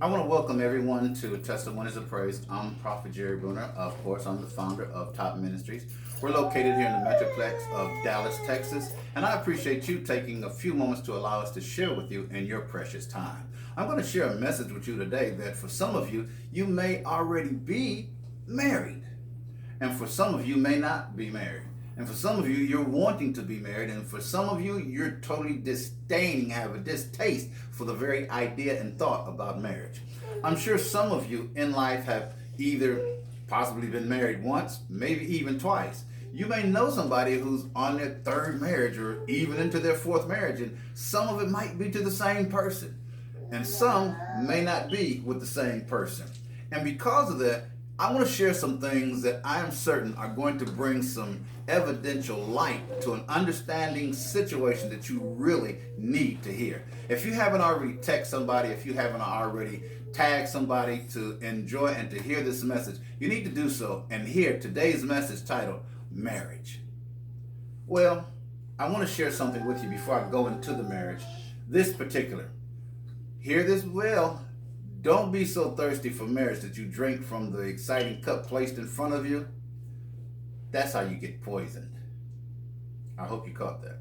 I want to welcome everyone to Testimonies of Praise. I'm Prophet Jerry Bruner. Of course, I'm the founder of Top Ministries. We're located here in the Metroplex of Dallas, Texas, and I appreciate you taking a few moments to allow us to share with you in your precious time. I'm going to share a message with you today that for some of you, you may already be married, and for some of you may not be married. And for some of you, you're wanting to be married. And for some of you, you're totally disdaining, have a distaste for the very idea and thought about marriage. I'm sure some of you in life have either possibly been married once, maybe even twice. You may know somebody who's on their third marriage or even into their fourth marriage. And some of it might be to the same person. And some may not be with the same person. And because of that, I want to share some things that I am certain are going to bring some evidential light to an understanding situation that you really need to hear. If you haven't already texted somebody, if you haven't already tagged somebody to enjoy and to hear this message, you need to do so and hear today's message titled Marriage. Well, I want to share something with you before I go into the marriage. This particular, hear this well. Don't be so thirsty for marriage that you drink from the exciting cup placed in front of you. That's how you get poisoned. I hope you caught that.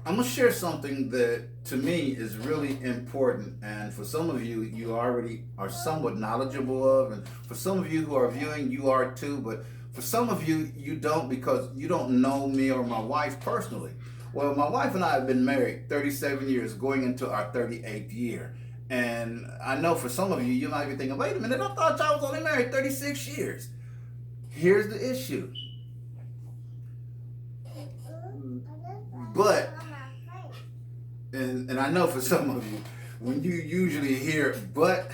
I'm going to share something that to me is really important, and for some of you, you already are somewhat knowledgeable of, and for some of you who are viewing, you are too, but for some of you, you don't because you don't know me or my wife personally. Well, my wife and I have been married 37 years, going into our 38th year. And I know for some of you, you might be thinking, wait a minute, I thought y'all was only married 36 years. Here's the issue. But, and I know for some of you, when you usually hear but,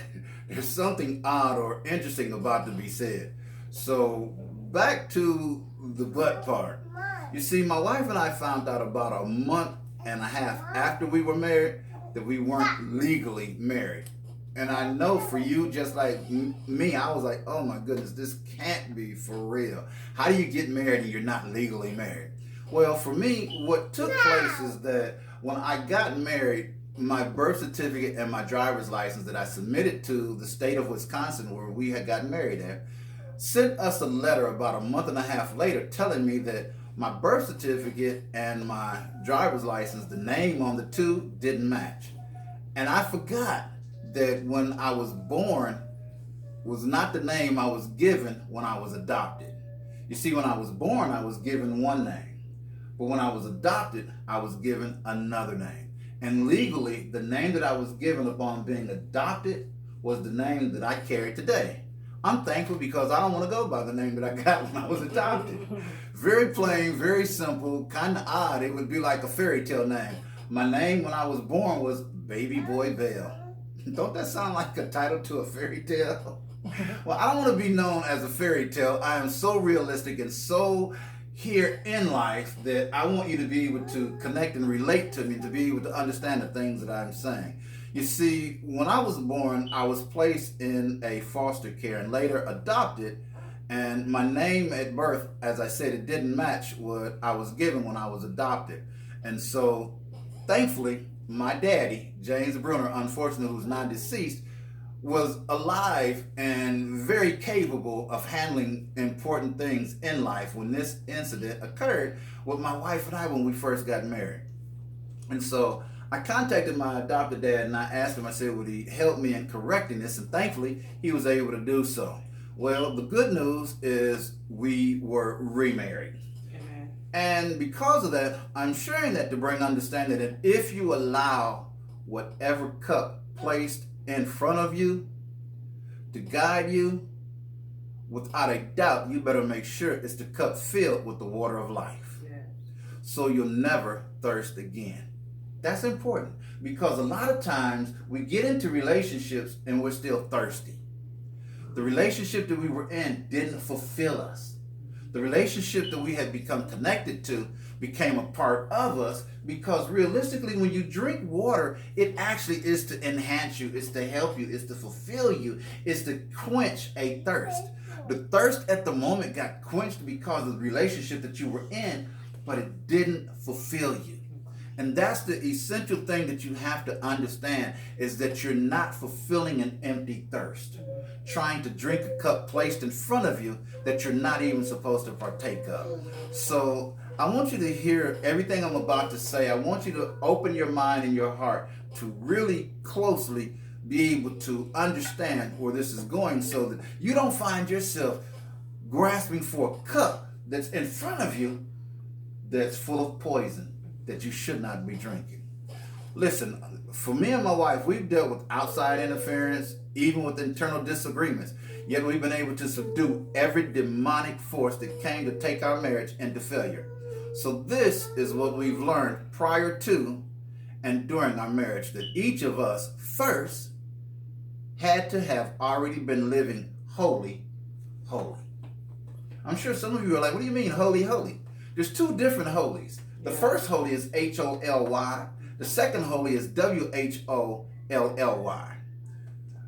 there's something odd or interesting about to be said. So back to the but part. You see, my wife and I found out about a month and a half after we were married that we weren't legally married. And I know for you, just like me, I was like, oh my goodness, this can't be for real. How do you get married and you're not legally married? Well, for me, what took place is that when I got married, my birth certificate and my driver's license that I submitted to the state of Wisconsin where we had gotten married at, sent us a letter about a month and a half later telling me that my birth certificate and my driver's license, the name on the two didn't match. And I forgot that when I was born was not the name I was given when I was adopted. You see, when I was born, I was given one name. But when I was adopted, I was given another name. And legally, the name that I was given upon being adopted was the name that I carry today. I'm thankful because I don't want to go by the name that I got when I was adopted. Very plain, very simple, kind of odd. It would be like a fairy tale name. My name when I was born was Baby Boy Bell. Don't that sound like a title to a fairy tale? Well, I don't want to be known as a fairy tale. I am so realistic and so here in life that I want you to be able to connect and relate to me, to be able to understand the things that I'm saying. You see, when I was born, I was placed in a foster care and later adopted, and my name at birth, as I said, it didn't match what I was given when I was adopted. And so, thankfully, my daddy, James Bruner, unfortunately, who's now deceased, was alive and very capable of handling important things in life when this incident occurred with my wife and I when we first got married. And so I contacted my adopted dad and I asked him, I said, would he help me in correcting this? And thankfully, he was able to do so. Well, the good news is we were remarried. Amen. And because of that, I'm sharing that to bring understanding that if you allow whatever cup placed in front of you to guide you, without a doubt, you better make sure it's the cup filled with the water of life. Yes. So you'll never thirst again. That's important because a lot of times we get into relationships and we're still thirsty. The relationship that we were in didn't fulfill us. The relationship that we had become connected to became a part of us because realistically, when you drink water, it actually is to enhance you, it's to help you, it's to fulfill you, it's to quench a thirst. The thirst at the moment got quenched because of the relationship that you were in, but it didn't fulfill you. And that's the essential thing that you have to understand, is that you're not fulfilling an empty thirst, trying to drink a cup placed in front of you that you're not even supposed to partake of. So I want you to hear everything I'm about to say. I want you to open your mind and your heart to really closely be able to understand where this is going, so that you don't find yourself grasping for a cup that's in front of you that's full of poison that you should not be drinking. Listen, for me and my wife, we've dealt with outside interference, even with internal disagreements, yet we've been able to subdue every demonic force that came to take our marriage into failure. So this is what we've learned prior to and during our marriage, that each of us first had to have already been living holy. I'm sure some of you are like, what do you mean holy? There's two different holies. The first holy is Holy. The second holy is Wholly.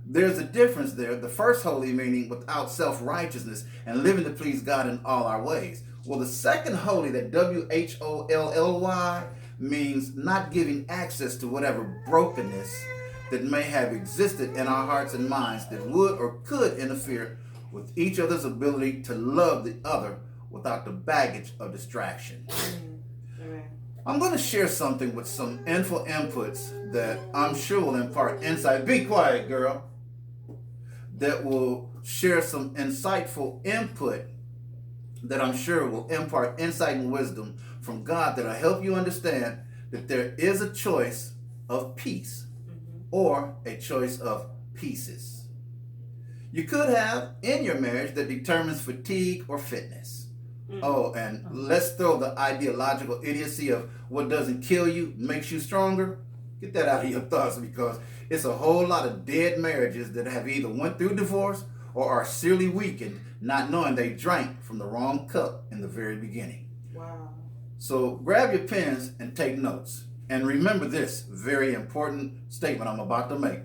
There's a difference there. The first holy meaning without self-righteousness and living to please God in all our ways. Well, the second holy, that Wholly, means not giving access to whatever brokenness that may have existed in our hearts and minds that would or could interfere with each other's ability to love the other without the baggage of distraction. I'm going to share something with some inputs that I'm sure will impart insight. Be quiet, girl. That will share some insightful input that I'm sure will impart insight and wisdom from God that will help you understand that there is a choice of peace or a choice of pieces. You could have in your marriage that determines fatigue or fitness. Oh, and let's throw the ideological idiocy of what doesn't kill you makes you stronger. Get that out of your thoughts, because it's a whole lot of dead marriages that have either went through divorce or are severely weakened, not knowing they drank from the wrong cup in the very beginning. Wow. So grab your pens and take notes. And remember this very important statement I'm about to make.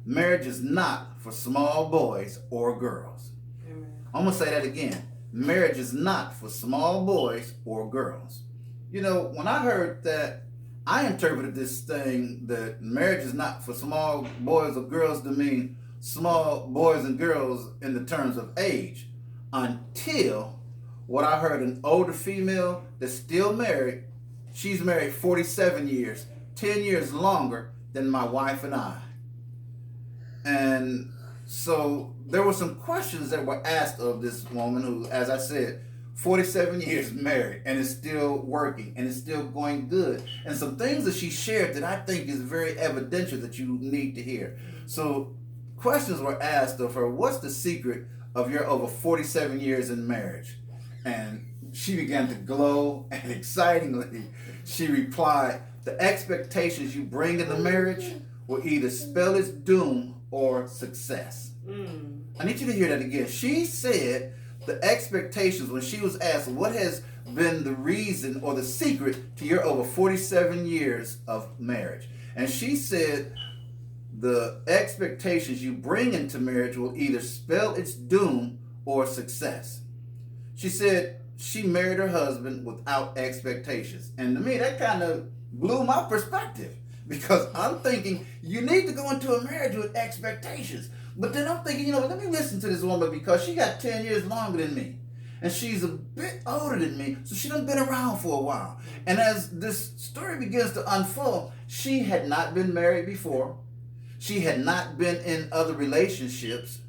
Marriage is not for small boys or girls. Amen. I'm going to say that again. Marriage is not for small boys or girls. You know, when I heard that, I interpreted this thing that marriage is not for small boys or girls to mean small boys and girls in the terms of age, until what I heard an older female that's still married. She's married 47 years, 10 years longer than my wife and I. And so there were some questions that were asked of this woman who, as I said, 47 years married and is still working and is still going good. And some things that she shared that I think is very evidential that you need to hear. So questions were asked of her, what's the secret of your over 47 years in marriage? And she began to glow, and excitingly, she replied, the expectations you bring into marriage will either spell its doom or success. I need you to hear that again. She said the expectations, when she was asked what has been the reason or the secret to your over 47 years of marriage, and she said the expectations you bring into marriage will either spell its doom or success. She said she married her husband without expectations. And to me, that kind of blew my perspective, because I'm thinking you need to go into a marriage with expectations. But then I'm thinking, let me listen to this woman, because she got 10 years longer than me. And she's a bit older than me, so she done been around for a while. And as this story begins to unfold, she had not been married before. She had not been in other relationships.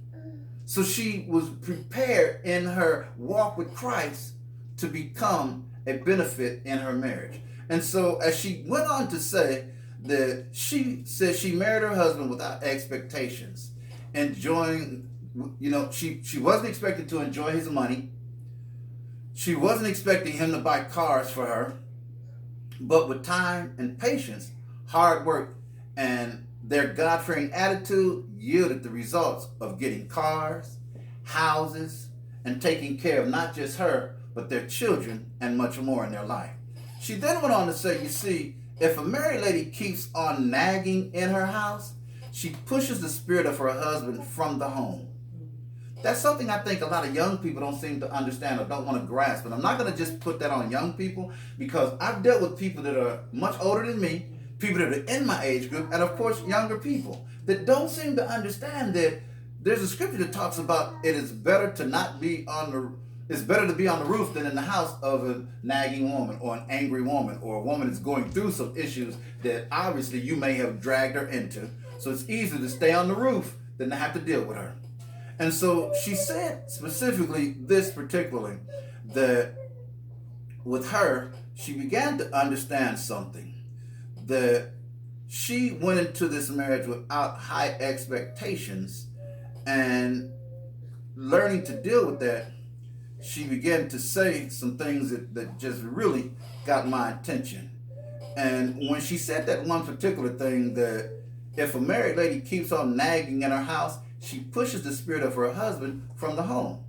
So she was prepared in her walk with Christ to become a benefit in her marriage. And so as she went on to say that she said she married her husband without expectations, enjoying, she wasn't expected to enjoy his money. She wasn't expecting him to buy cars for her, but with time and patience, hard work, and their God-fearing attitude yielded the results of getting cars, houses, and taking care of not just her, but their children and much more in their life. She then went on to say, you see, if a married lady keeps on nagging in her house, she pushes the spirit of her husband from the home. That's something I think a lot of young people don't seem to understand or don't want to grasp. And I'm not going to just put that on young people, because I've dealt with people that are much older than me, people that are in my age group, and of course younger people that don't seem to understand that there's a scripture that talks about it is better to not be on the it's better to be on the roof than in the house of a nagging woman or an angry woman or a woman that's going through some issues that obviously you may have dragged her into. So it's easier to stay on the roof than to have to deal with her. And so she said specifically this particularly, that with her, she began to understand something, that she went into this marriage without high expectations, and learning to deal with that, she began to say some things that just really got my attention. And when she said that one particular thing, that if a married lady keeps on nagging in her house, she pushes the spirit of her husband from the home.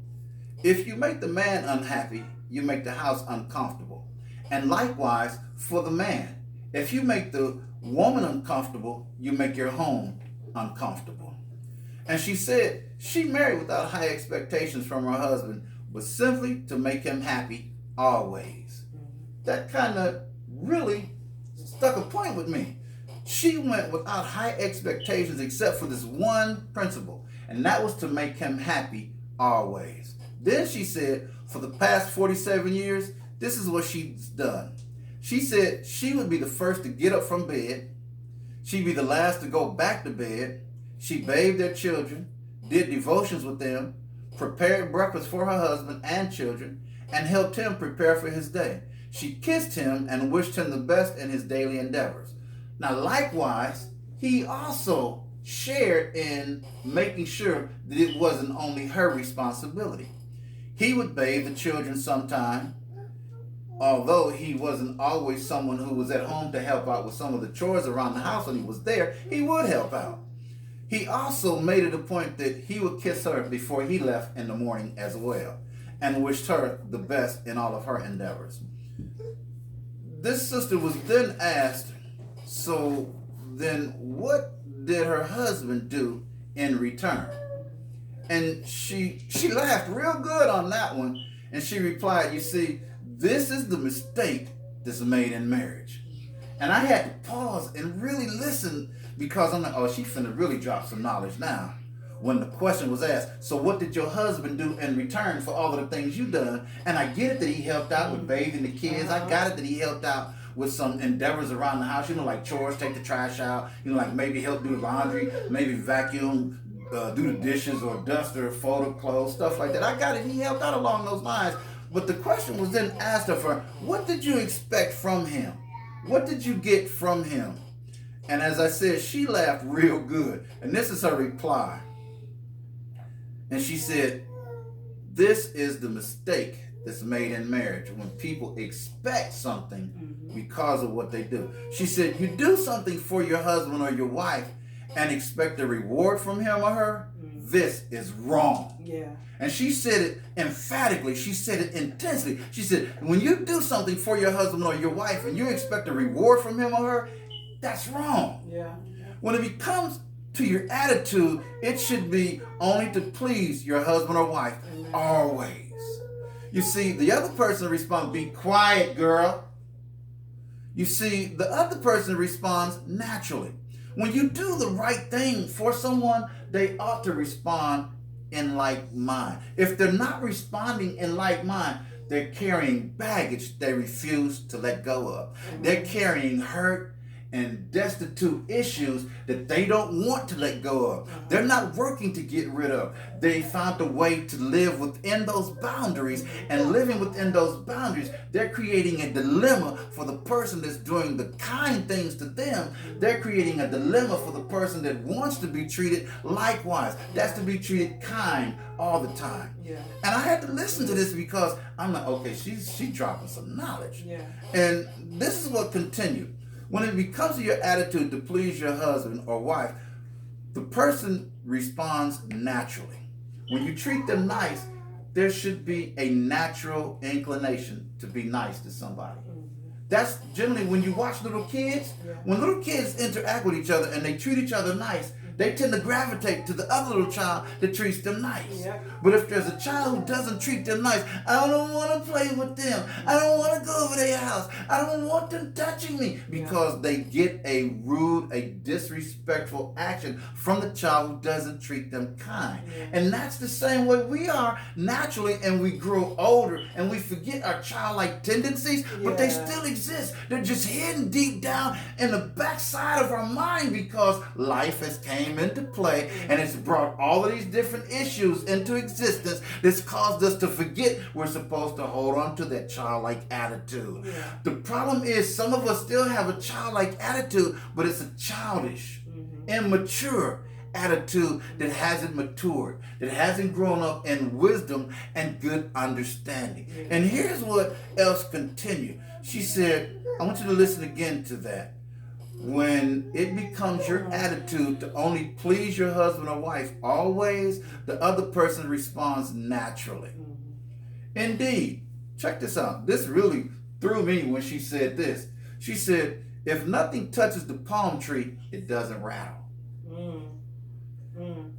If you make the man unhappy, you make the house uncomfortable. And likewise for the man. If you make the woman uncomfortable, you make your home uncomfortable. And she said she married without high expectations from her husband, but simply to make him happy always. That kind of really stuck a point with me. She went without high expectations except for this one principle, and that was to make him happy always. Then she said, for the past 47 years, this is what she's done. She said she would be the first to get up from bed. She'd be the last to go back to bed. She bathed their children, did devotions with them, prepared breakfast for her husband and children, and helped him prepare for his day. She kissed him and wished him the best in his daily endeavors. Now, likewise, he also shared in making sure that it wasn't only her responsibility. He would bathe the children sometime, although he wasn't always someone who was at home to help out with some of the chores around the house. When he was there, he would help out. He also made it a point that he would kiss her before he left in the morning as well, and wished her the best in all of her endeavors. This sister was then asked, so then what did her husband do in return? And she laughed real good on that one, and she replied, you see, this is the mistake that's made in marriage. And I had to pause and really listen, because I'm like, oh, she finna really drop some knowledge now. When the question was asked, so what did your husband do in return for all of the things you done? And I get it that he helped out with bathing the kids. I got it that he helped out with some endeavors around the house, like chores, take the trash out, like maybe help do laundry, maybe vacuum, do the dishes or dust or fold up clothes, stuff like that. I got it. He helped out along those lines. But the question was then asked of her, what did you expect from him? What did you get from him? And as I said, she laughed real good. And this is her reply. And she said, this is the mistake that's made in marriage, when people expect something because of what they do. She said, you do something for your husband or your wife and expect a reward from him or her. This is wrong. Yeah. And she said it emphatically. She said it intensely. She said, when you do something for your husband or your wife and you expect a reward from him or her, that's wrong. Yeah. When it becomes to your attitude, it should be only to please your husband or wife always. You see, the other person responds, be quiet, girl. You see, the other person responds naturally. When you do the right thing for someone, they ought to respond in like mind. If they're not responding in like mind, they're carrying baggage they refuse to let go of. They're carrying hurt and destitute issues that they don't want to let go of. They're not working to get rid of. They found a way to live within those boundaries, and living within those boundaries, they're creating a dilemma for the person that's doing the kind things to them. They're creating a dilemma for the person that wants to be treated likewise. That's to be treated kind all the time. Yeah. And I had to listen to this because I'm like, okay, she's dropping some knowledge. Yeah. And this is what continued. When it becomes to your attitude to please your husband or wife, the person responds naturally. When you treat them nice, there should be a natural inclination to be nice to somebody. That's generally when you watch little kids. When little kids interact with each other and they treat each other nice, they tend to gravitate to the other little child that treats them nice. Yep. But if there's a child who doesn't treat them nice, I don't want to play with them. I don't want to go over their house. I don't want them touching me, because they get a rude, a disrespectful action from the child who doesn't treat them kind. Yeah. And that's the same way we are naturally, and we grow older and we forget our childlike tendencies, but they still exist. They're just hidden deep down in the backside of our mind, because life has came into play and it's brought all of these different issues into existence that's caused us to forget we're supposed to hold on to that childlike attitude. Yeah. The problem is some of us still have a childlike attitude, but it's a childish, immature attitude that hasn't matured, that hasn't grown up in wisdom and good understanding. And here's what else continued. She said, I want you to listen again to that. When it becomes your attitude to only please your husband or wife always, the other person responds naturally. Indeed, check this out. This really threw me when she said this. She said, if nothing touches the palm tree, it doesn't rattle.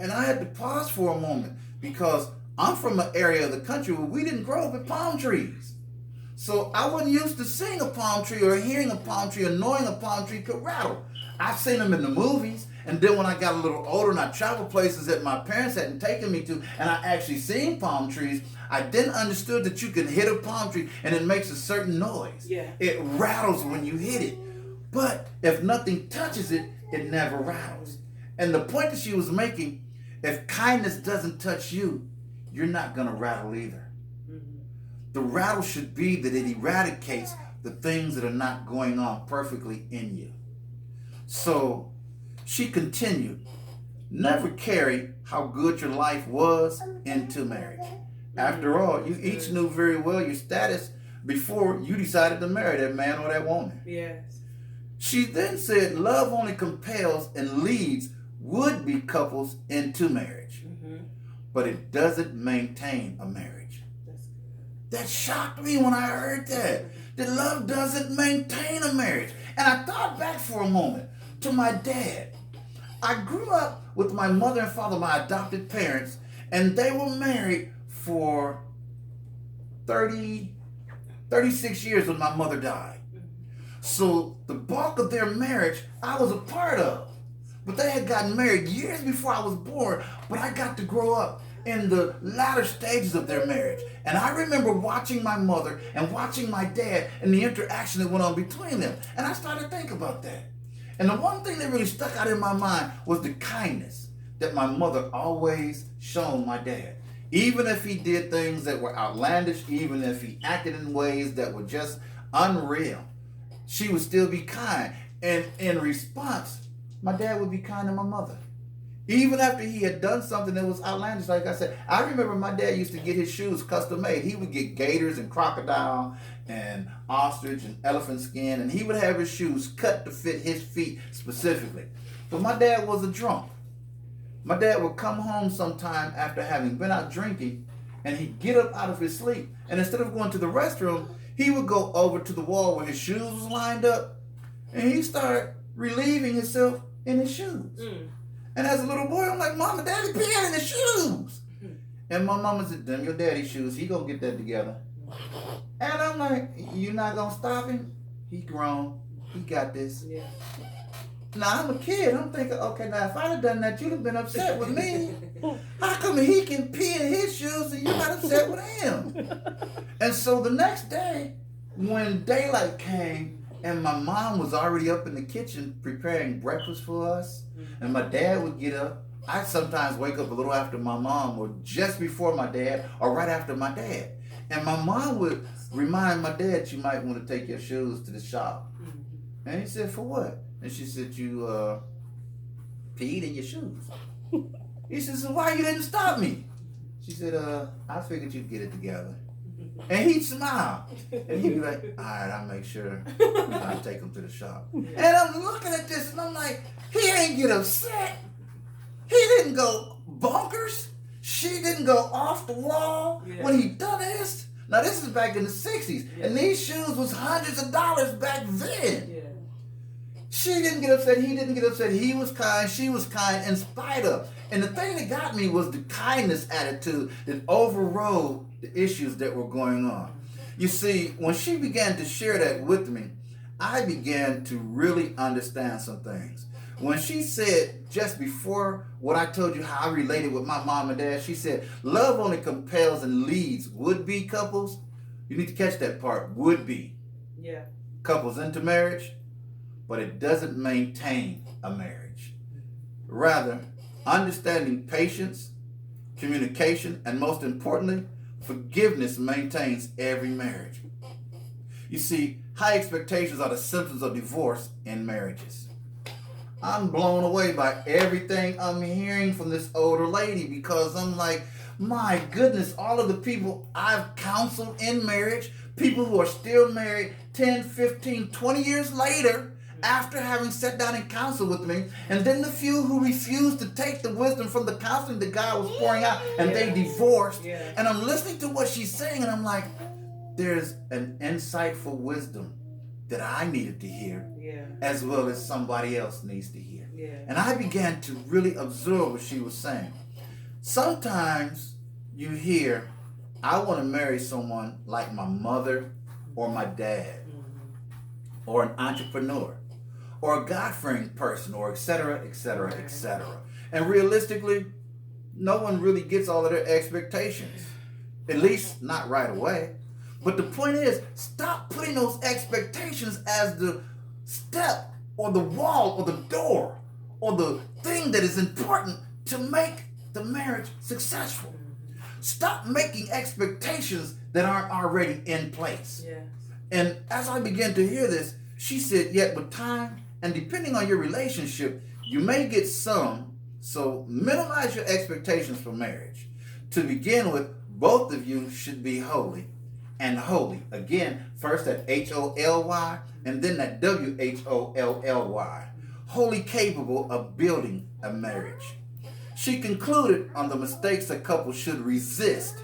And I had to pause for a moment, because I'm from an area of the country where we didn't grow up with palm trees. So I wasn't used to seeing a palm tree or hearing a palm tree or knowing a palm tree could rattle. I've seen them in the movies, and then when I got a little older and I traveled places that my parents hadn't taken me to, and I actually seen palm trees, I then understood that you can hit a palm tree and it makes a certain noise. Yeah. It rattles when you hit it. But if nothing touches it, it never rattles. And the point that she was making, if kindness doesn't touch you, you're not going to rattle either. The rattle should be that it eradicates the things that are not going on perfectly in you. So she continued, never carry how good your life was into marriage. After all, you each knew very well your status before you decided to marry that man or that woman. Yes. She then said, love only compels and leads would-be couples into marriage, but it doesn't maintain a marriage. That shocked me when I heard that love doesn't maintain a marriage. And I thought back for a moment to my dad. I grew up with my mother and father, my adopted parents, and they were married for 36 years when my mother died. So the bulk of their marriage I was a part of. But they had gotten married years before I was born, but I got to grow up in the latter stages of their marriage. And I remember watching my mother and watching my dad and the interaction that went on between them. And I started to think about that. And the one thing that really stuck out in my mind was the kindness that my mother always shown my dad. Even if he did things that were outlandish, even if he acted in ways that were just unreal, she would still be kind. And in response, my dad would be kind to my mother. Even after he had done something that was outlandish, like I said, I remember my dad used to get his shoes custom made. He would get gators and crocodile and ostrich and elephant skin, and he would have his shoes cut to fit his feet specifically. But my dad was a drunk. My dad would come home sometime after having been out drinking, and he'd get up out of his sleep, and instead of going to the restroom, he would go over to the wall where his shoes was lined up, and he'd start relieving himself in his shoes. And as a little boy, I'm like, Mama, Daddy peeing in his shoes. And my mama said, them your daddy's shoes. He gonna get that together. And I'm like, you not gonna stop him? He grown. He got this. Yeah. Now, I'm a kid. I'm thinking, okay, now, if I'd have done that, you'd have been upset with me. How come he can pee in his shoes and you're not upset with him? And so the next day, when daylight came, and my mom was already up in the kitchen preparing breakfast for us, and my dad would get up. I'd sometimes wake up a little after my mom, or just before my dad, or right after my dad. And my mom would remind my dad, you might want to take your shoes to the shop. And he said, for what? And she said, you peed in your shoes. He said, so why you didn't stop me? She said, I figured you'd get it together. And he'd smile. And he'd be like, all right, I'll make sure I take him to the shop. And I'm looking at this and I'm like, he ain't get upset. He didn't go bonkers. She didn't go off the wall when he done this. Now this is back in the 60s. And these shoes was hundreds of dollars back then. She didn't get upset. He didn't get upset. He was kind. She was kind in spite of. And the thing that got me was the kindness attitude that overrode the issues that were going on. You see, when she began to share that with me, I began to really understand some things. When she said, just before what I told you how I related with my mom and dad, she said, love only compels and leads would-be couples. You need to catch that part, would-be. Yeah. Couples into marriage, but it doesn't maintain a marriage. Rather, understanding patience, communication, and most importantly, forgiveness maintains every marriage. You see, high expectations are the symptoms of divorce in marriages. I'm blown away by everything I'm hearing from this older lady because I'm like, my goodness, all of the people I've counseled in marriage, people who are still married 10, 15, 20 years later, after having sat down and counseled with me, and then the few who refused to take the wisdom from the counseling that God was pouring out, and they divorced. And I'm listening to what she's saying, and I'm like, there's an insightful wisdom that I needed to hear, as well as somebody else needs to hear. And I began to really absorb what she was saying. Sometimes you hear, I want to marry someone like my mother or my dad, or an entrepreneur, or a God-fearing person, or et cetera, et cetera, et cetera. And realistically, no one really gets all of their expectations, at least not right away. But the point is, stop putting those expectations as the step, or the wall, or the door, or the thing that is important to make the marriage successful. Stop making expectations that aren't already in place. And as I began to hear this, she said, yet with time, and depending on your relationship, you may get some, so minimize your expectations for marriage. To begin with, both of you should be holy and holy. Again, first that H-O-L-Y, and then that W-H-O-L-L-Y. Wholly capable of building a marriage. She concluded on the mistakes a couple should resist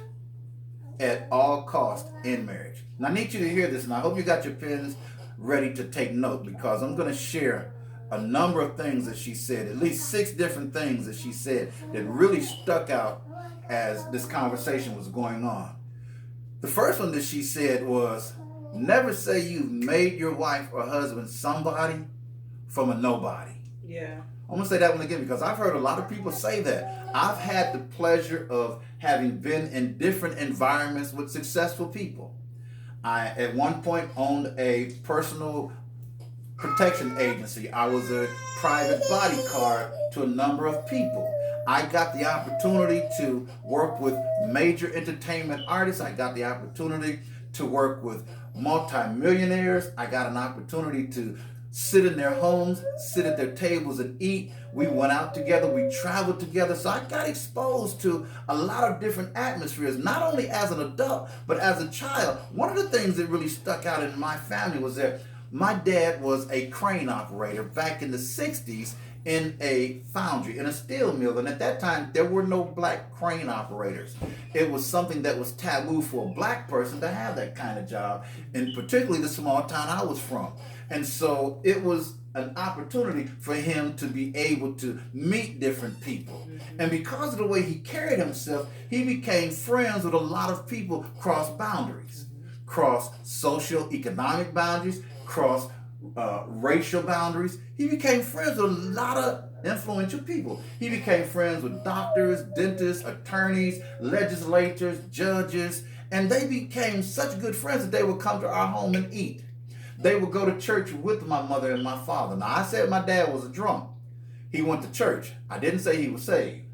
at all costs in marriage. Now I need you to hear this, and I hope you got your pens ready to take note, because I'm going to share a number of things that she said, at least 6 different things that she said that really stuck out as this conversation was going on. The first one that she said was, never say you've made your wife or husband somebody from a nobody. I'm going to say that one again because I've heard a lot of people say that. I've had the pleasure of having been in different environments with successful people. I, at one point, owned a personal protection agency. I was a private bodyguard to a number of people. I got the opportunity to work with major entertainment artists. I got the opportunity to work with multimillionaires. I got an opportunity to sit in their homes, sit at their tables and eat. We went out together, we traveled together. So I got exposed to a lot of different atmospheres, not only as an adult, but as a child. One of the things that really stuck out in my family was that my dad was a crane operator back in the 60s in a foundry, in a steel mill. And at that time, there were no black crane operators. It was something that was taboo for a black person to have that kind of job, and particularly the small town I was from. And so it was an opportunity for him to be able to meet different people. And because of the way he carried himself, he became friends with a lot of people cross boundaries, cross social, economic boundaries, cross racial boundaries. He became friends with a lot of influential people. He became friends with doctors, dentists, attorneys, legislators, judges, and they became such good friends that they would come to our home and eat. They would go to church with my mother and my father. Now, I said my dad was a drunk. He went to church. I didn't say he was saved.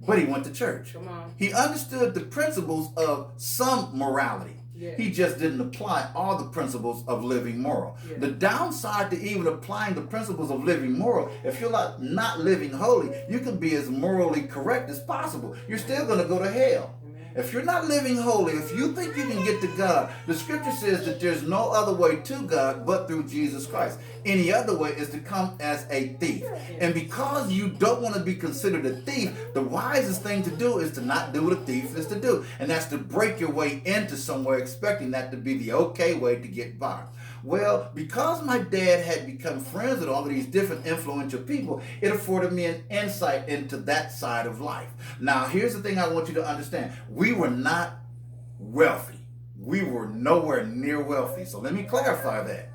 But he went to church. Come on. He understood the principles of some morality. He just didn't apply all the principles of living moral. The downside to even applying the principles of living moral, if you're not living holy, you can be as morally correct as possible. You're still going to go to hell. If you're not living holy, if you think you can get to God, the scripture says that there's no other way to God but through Jesus Christ. Any other way is to come as a thief. And because you don't want to be considered a thief, the wisest thing to do is to not do what a thief is to do. And that's to break your way into somewhere expecting that to be the okay way to get by. Well, because my dad had become friends with all of these different influential people, it afforded me an insight into that side of life. Now, here's the thing I want you to understand. We were not wealthy. We were nowhere near wealthy. So let me clarify that.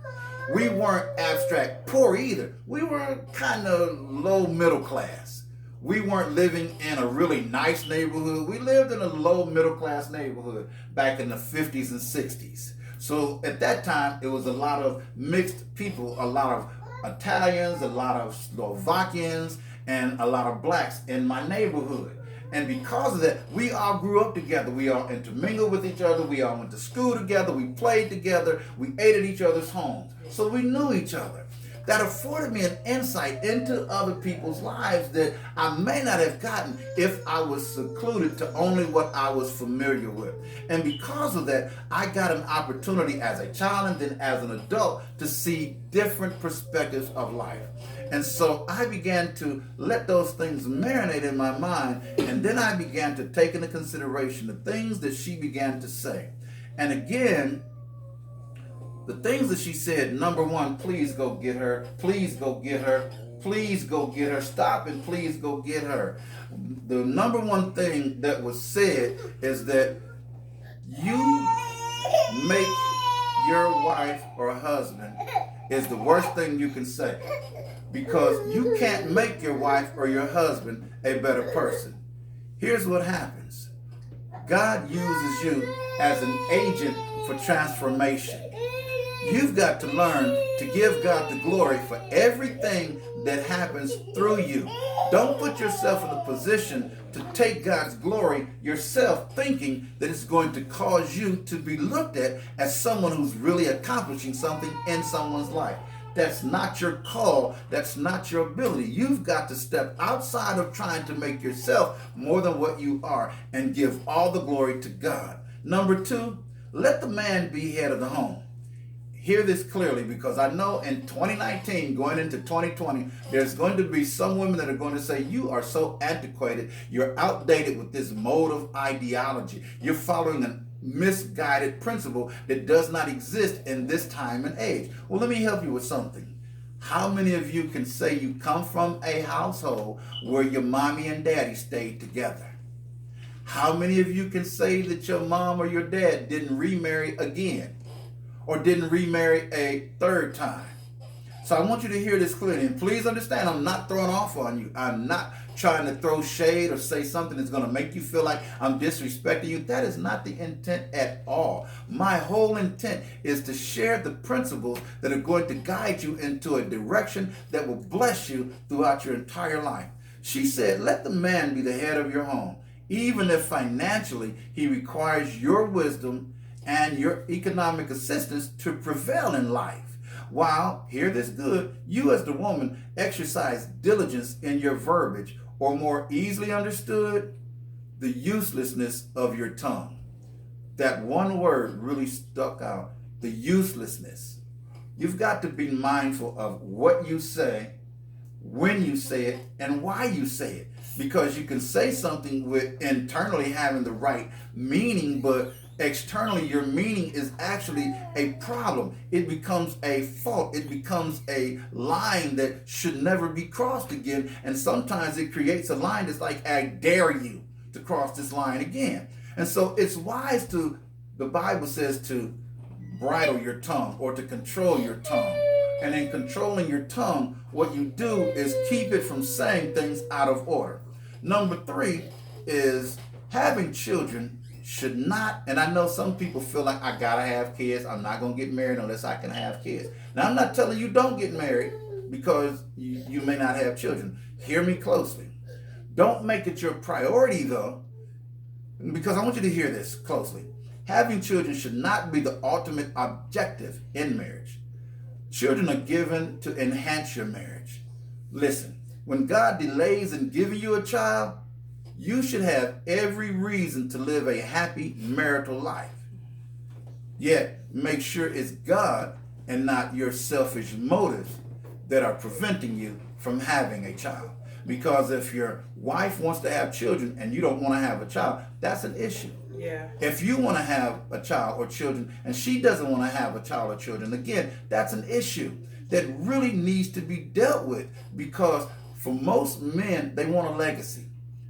We weren't abstract poor either. We were kind of low middle class. We weren't living in a really nice neighborhood. We lived in a low middle class neighborhood back in the 50s and 60s. So at that time, it was a lot of mixed people, a lot of Italians, a lot of Slovakians, and a lot of blacks in my neighborhood. And because of that, we all grew up together. We all intermingled with each other. We all went to school together. We played together. We ate at each other's homes. So we knew each other. That afforded me an insight into other people's lives that I may not have gotten if I was secluded to only what I was familiar with. And because of that, I got an opportunity as a child and then as an adult to see different perspectives of life. And so I began to let those things marinate in my mind, and then I began to take into consideration the things that she began to say. And again, the things that she said, number one, please go get her. Please go get her. Please go get her. Stop and please go get her. The number one thing that was said is that you make your wife or husband is the worst thing you can say, because you can't make your wife or your husband a better person. Here's what happens. God uses you as an agent for transformation. You've got to learn to give God the glory for everything that happens through you. Don't put yourself in a position to take God's glory yourself, thinking that it's going to cause you to be looked at as someone who's really accomplishing something in someone's life. That's not your call. That's not your ability. You've got to step outside of trying to make yourself more than what you are and give all the glory to God. Number two, let the man be head of the home. Hear this clearly, because I know in 2019, going into 2020, there's going to be some women that are going to say, you are so antiquated, you're outdated with this mode of ideology. You're following a misguided principle that does not exist in this time and age. Well, let me help you with something. How many of you can say you come from a household where your mommy and daddy stayed together? How many of you can say that your mom or your dad didn't remarry again? Or didn't remarry a third time? So I want you to hear this clearly. And please understand, I'm not throwing off on you. I'm not trying to throw shade or say something that's going to make you feel like I'm disrespecting you. That is not the intent at all. My whole intent is to share the principles that are going to guide you into a direction that will bless you throughout your entire life. She said, let the man be the head of your home, even if financially he requires your wisdom and your economic assistance to prevail in life. While, hear this good, you as the woman exercise diligence in your verbiage, or more easily understood, the uselessness of your tongue. That one word really stuck out, the uselessness. You've got to be mindful of what you say, when you say it, and why you say it. Because you can say something with internally having the right meaning, but externally your meaning is actually a problem. It becomes a fault. It becomes a line that should never be crossed again. And sometimes it creates a line that's like, I dare you to cross this line again. And so it's wise to, the Bible says, to bridle your tongue or to control your tongue. And in controlling your tongue, what you do is keep it from saying things out of order. Number three is having children should not, and I know some people feel like I gotta have kids. I'm not gonna get married unless I can have kids. Now, I'm not telling you don't get married because you may not have children. Hear me closely. Don't make it your priority though, because I want you to hear this closely. Having children should not be the ultimate objective in marriage. Children are given to enhance your marriage. Listen, when God delays in giving you a child, you should have every reason to live a happy marital life. Yet, make sure it's God and not your selfish motives that are preventing you from having a child. Because if your wife wants to have children and you don't want to have a child, that's an issue. Yeah. If you want to have a child or children and she doesn't want to have a child or children, again, that's an issue that really needs to be dealt with, because for most men, they want a legacy.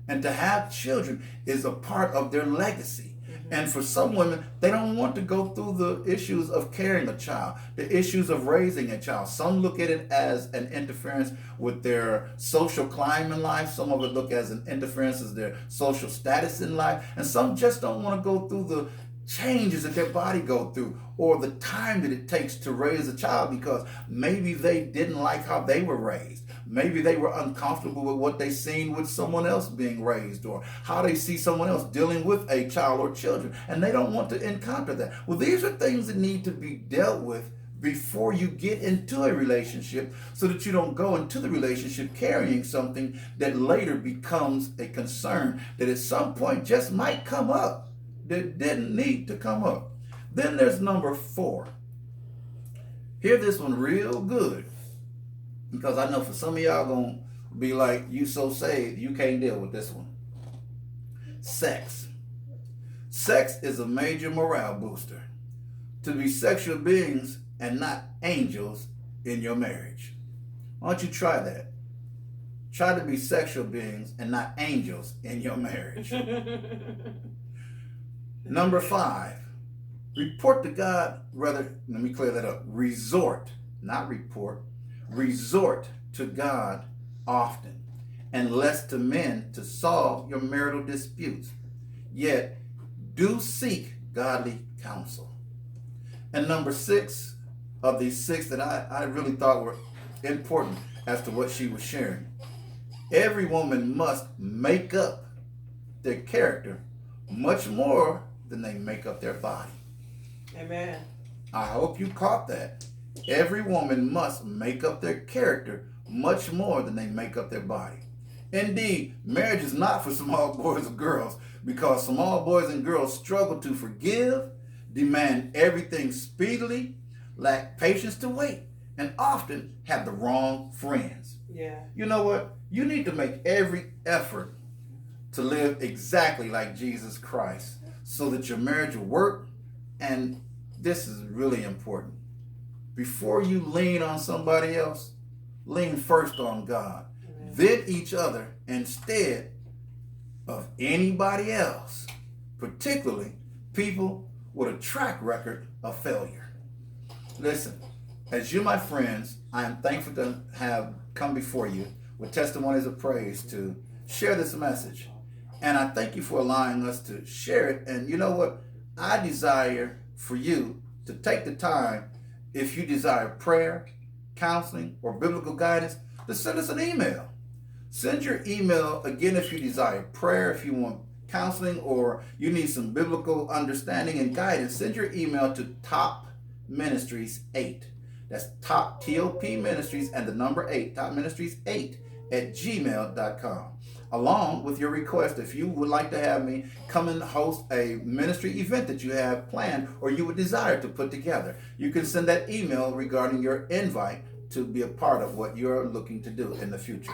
And to have children is a part of their legacy. And for some women, they don't want to go through the issues of carrying a child, the issues of raising a child. Some look at it as an interference with their social climb in life. Some of it look as an interference as their social status in life. And some just don't want to go through the changes that their body go through, or the time that it takes to raise a child, because maybe they didn't like how they were raised. Maybe they were uncomfortable with what they seen with someone else being raised, or how they see someone else dealing with a child or children, and they don't want to encounter that. Well, these are things that need to be dealt with before you get into a relationship, so that you don't go into the relationship carrying something that later becomes a concern that at some point just might come up that didn't need to come up. Then there's number 4. Hear this one real good, because I know for some of y'all gonna be like, you so saved, you can't deal with this one. Sex. Sex is a major morale booster. To be sexual beings and not angels in your marriage. Why don't you try that? Try to be sexual beings and not angels in your marriage. Number 5, report to God, rather, let me clear that up. Resort, not report, resort to God often, and less to men, to solve your marital disputes. Yet, do seek godly counsel. And number 6 of these 6 that I really thought were important as to what she was sharing. Every woman must make up their character much more than they make up their body. Amen. I hope you caught that. Every woman must make up their character much more than they make up their body. Indeed, marriage is not for small boys or girls, because small boys and girls struggle to forgive, demand everything speedily, lack patience to wait, and often have the wrong friends. Yeah. You know what? You need to make every effort to live exactly like Jesus Christ, so that your marriage will work. And this is really important. Before you lean on somebody else, lean first on God. Amen. Then each other instead of anybody else, particularly people with a track record of failure. Listen, as you, my friends, I am thankful to have come before you with testimonies of praise to share this message. And I thank you for allowing us to share it. And you know what? I desire for you to take the time, if you desire prayer, counseling, or biblical guidance, to send us an email. Send your email, again, if you desire prayer, if you want counseling, or you need some biblical understanding and guidance. Send your email to Top Ministries 8. That's Top, T-O-P Ministries, and the number 8, Top Ministries 8 at gmail.com. Along with your request, if you would like to have me come and host a ministry event that you have planned or you would desire to put together, you can send that email regarding your invite to be a part of what you're looking to do in the future.